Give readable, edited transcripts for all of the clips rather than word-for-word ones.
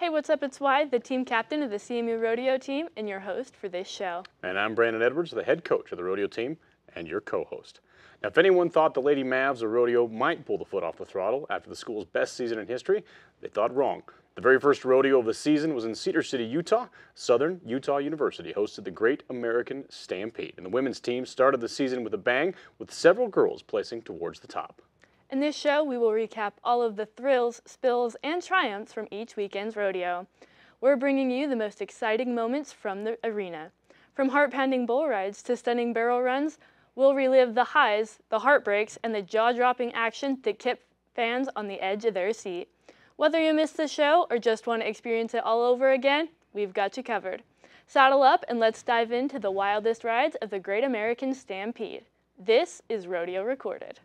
Hey, what's up? It's Wyatt, the team captain of the CMU Rodeo team and your host for this show. And I'm Brandon Edwards, the head coach of the rodeo team and your co-host. Now, if anyone thought the Lady Mavs of rodeo might pull the foot off the throttle after the school's best season in history, they thought wrong. The very first rodeo of the season was in Cedar City, Utah. Southern Utah University hosted the Great American Stampede, and the women's team started the season with a bang, with several girls placing towards the top. In this show, we will recap all of the thrills, spills, and triumphs from each weekend's rodeo. We're bringing you the most exciting moments from the arena. From heart-pounding bull rides to stunning barrel runs, we'll relive the highs, the heartbreaks, and the jaw-dropping action that kept fans on the edge of their seat. Whether you missed the show or just want to experience it all over again, we've got you covered. Saddle up and let's dive into the wildest rides of the Great American Stampede. This is Rodeo Recorded.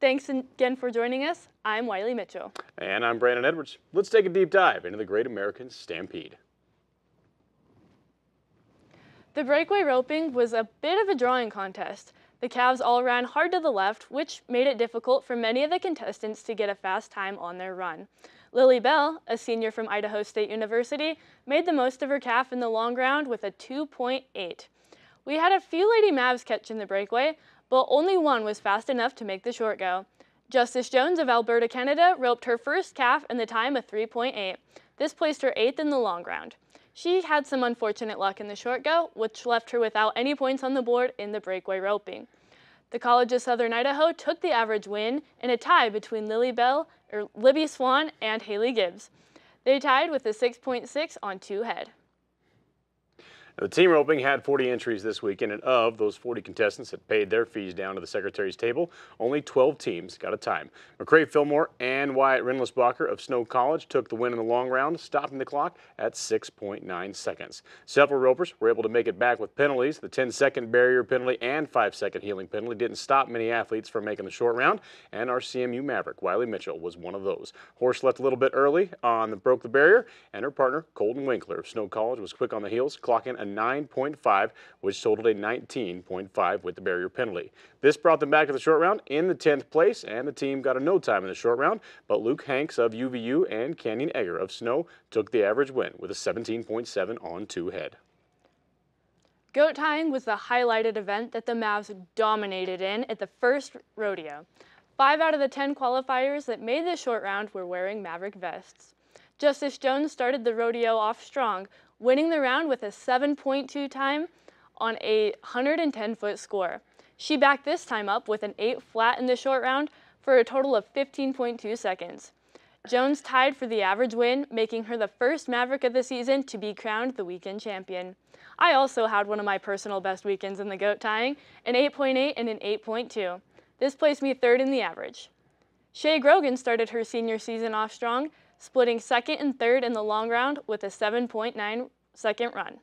Thanks again for joining us. I'm Wiley Mitchell. And I'm Brandon Edwards. Let's take a deep dive into the Great American Stampede. The breakaway roping was a bit of a drawing contest. The calves all ran hard to the left, which made it difficult for many of the contestants to get a fast time on their run. Lily Bell, a senior from Idaho State University, made the most of her calf in the long round with a 2.8. We had a few Lady Mavs catch in the breakaway, but only one was fast enough to make the short go. Justice Jones of Alberta, Canada, roped her first calf in the time of 3.8. This placed her 8th in the long round. She had some unfortunate luck in the short go, which left her without any points on the board in the breakaway roping. The College of Southern Idaho took the average win in a tie between Libby Swan and Haley Gibbs. They tied with a 6.6 on 2 head. Now, the team roping had 40 entries this weekend, and of those 40 contestants that paid their fees down to the secretary's table, only 12 teams got a time. McCrae Fillmore and Wyatt Rindlisbacher of Snow College took the win in the long round, stopping the clock at 6.9 seconds. Several ropers were able to make it back with penalties. The 10-second barrier penalty and 5-second healing penalty didn't stop many athletes from making the short round, and our CMU Maverick, Wiley Mitchell, was one of those. Horse left a little bit early broke the barrier, and her partner, Colton Winkler of Snow College, was quick on the heels, clocking a 9.5, which totaled a 19.5 with the barrier penalty. This brought them back to the short round in the 10th place, and the team got a no time in the short round, but Luke Hanks of UVU and Canyon Egger of Snow took the average win with a 17.7 on 2 head. Goat tying was the highlighted event that the Mavs dominated in at the first rodeo. 5 out of the 10 qualifiers that made the short round were wearing Maverick vests. Justice Jones started the rodeo off strong, winning the round with a 7.2 time on a 110-foot score. She backed this time up with an 8 flat in the short round for a total of 15.2 seconds. Jones tied for the average win, making her the first Maverick of the season to be crowned the weekend champion. I also had one of my personal best weekends in the goat tying, an 8.8 and an 8.2. This placed me 3rd in the average. Shay Grogan started her senior season off strong, splitting 2nd and 3rd in the long round with a 7.9 second run.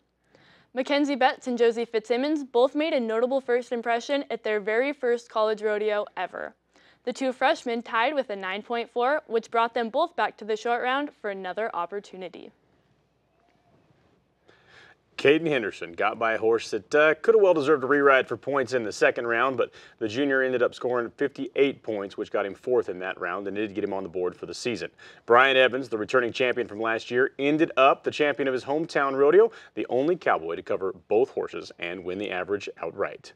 Mackenzie Betts and Josie Fitzsimmons both made a notable first impression at their very first college rodeo ever. The 2 freshmen tied with a 9.4, which brought them both back to the short round for another opportunity. Caden Henderson got by a horse that could have well deserved a reride for points in the second round, but the junior ended up scoring 58 points, which got him 4th in that round and did get him on the board for the season. Brian Evans, the returning champion from last year, ended up the champion of his hometown rodeo, the only cowboy to cover both horses and win the average outright.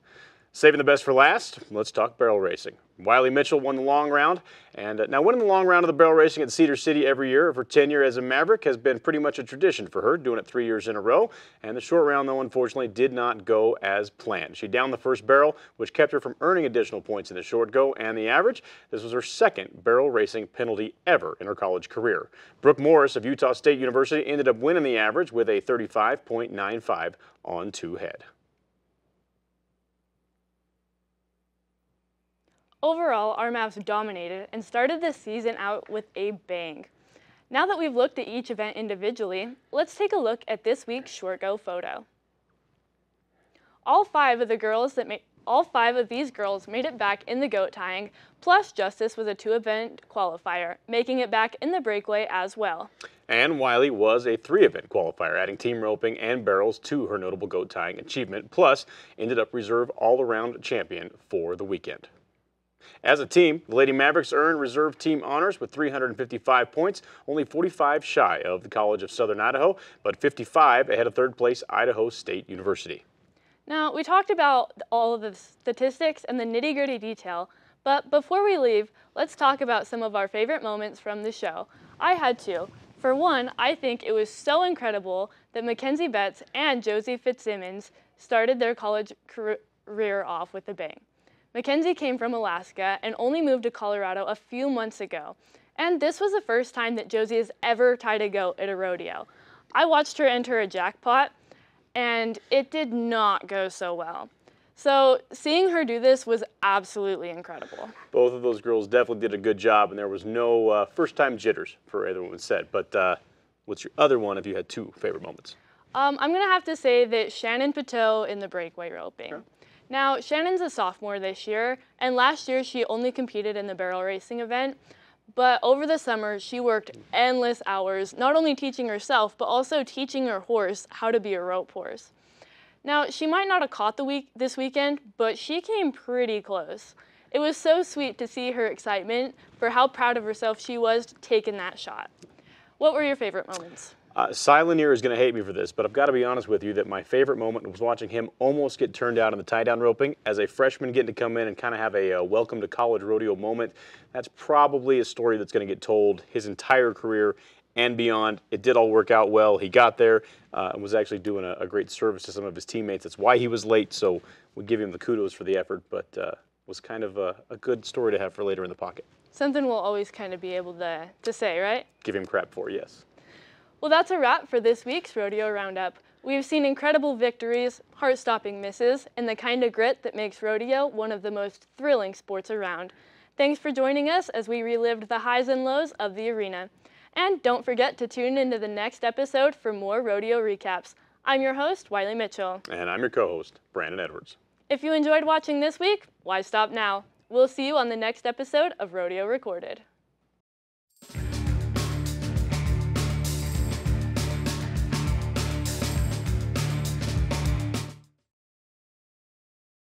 Saving the best for last, let's talk barrel racing. Wiley Mitchell won the long round, and now winning the long round of the barrel racing at Cedar City every year of her tenure as a Maverick has been pretty much a tradition for her, doing it 3 years in a row, and the short round, though, unfortunately did not go as planned. She downed the first barrel, which kept her from earning additional points in the short go and the average. This was her 2nd barrel racing penalty ever in her college career. Brooke Morris of Utah State University ended up winning the average with a 35.95 on 2 head. Overall, our Mavs dominated and started this season out with a bang. Now that we've looked at each event individually, let's take a look at this week's short go photo. All 5 of the girls that All 5 of these girls made it back in the goat tying, plus Justice was a 2-event qualifier, making it back in the breakaway as well. And Wiley was a 3-event qualifier, adding team roping and barrels to her notable goat tying achievement, plus ended up reserve all-around champion for the weekend. As a team, the Lady Mavericks earned reserve team honors with 355 points, only 45 shy of the College of Southern Idaho, but 55 ahead of third place Idaho State University. Now, we talked about all of the statistics and the nitty-gritty detail, but before we leave, let's talk about some of our favorite moments from the show. I had 2. For one, I think it was so incredible that Mackenzie Betts and Josie Fitzsimmons started their college career off with a bang. Mackenzie came from Alaska and only moved to Colorado a few months ago, and this was the first time that Josie has ever tied a goat at a rodeo. I watched her enter a jackpot, and it did not go so well. So seeing her do this was absolutely incredible. Both of those girls definitely did a good job, and there was no first-time jitters, for everyone said. But what's your other one if you had 2 favorite moments? I'm going to have to say that Shannon Pateau in the breakaway roping. Sure. Now, Shannon's a sophomore this year, and last year she only competed in the barrel racing event. But over the summer, she worked endless hours, not only teaching herself, but also teaching her horse how to be a rope horse. Now, she might not have caught this weekend, but she came pretty close. It was so sweet to see her excitement for how proud of herself she was taking that shot. What were your favorite moments? Silenier is going to hate me for this, but I've got to be honest with you that my favorite moment was watching him almost get turned down in the tie-down roping. As a freshman getting to come in and kind of have a welcome to college rodeo moment, that's probably a story that's going to get told his entire career and beyond. It did all work out well. He got there and was actually doing a great service to some of his teammates. That's why he was late, so we give him the kudos for the effort, but was kind of a good story to have for later in the pocket. Something we'll always kind of be able to say, right? Give him crap for, yes. Well, that's a wrap for this week's Rodeo Roundup. We've seen incredible victories, heart-stopping misses, and the kind of grit that makes rodeo one of the most thrilling sports around. Thanks for joining us as we relived the highs and lows of the arena. And don't forget to tune into the next episode for more rodeo recaps. I'm your host, Wiley Mitchell. And I'm your co-host, Brandon Edwards. If you enjoyed watching this week, why stop now? We'll see you on the next episode of Rodeo Recorded.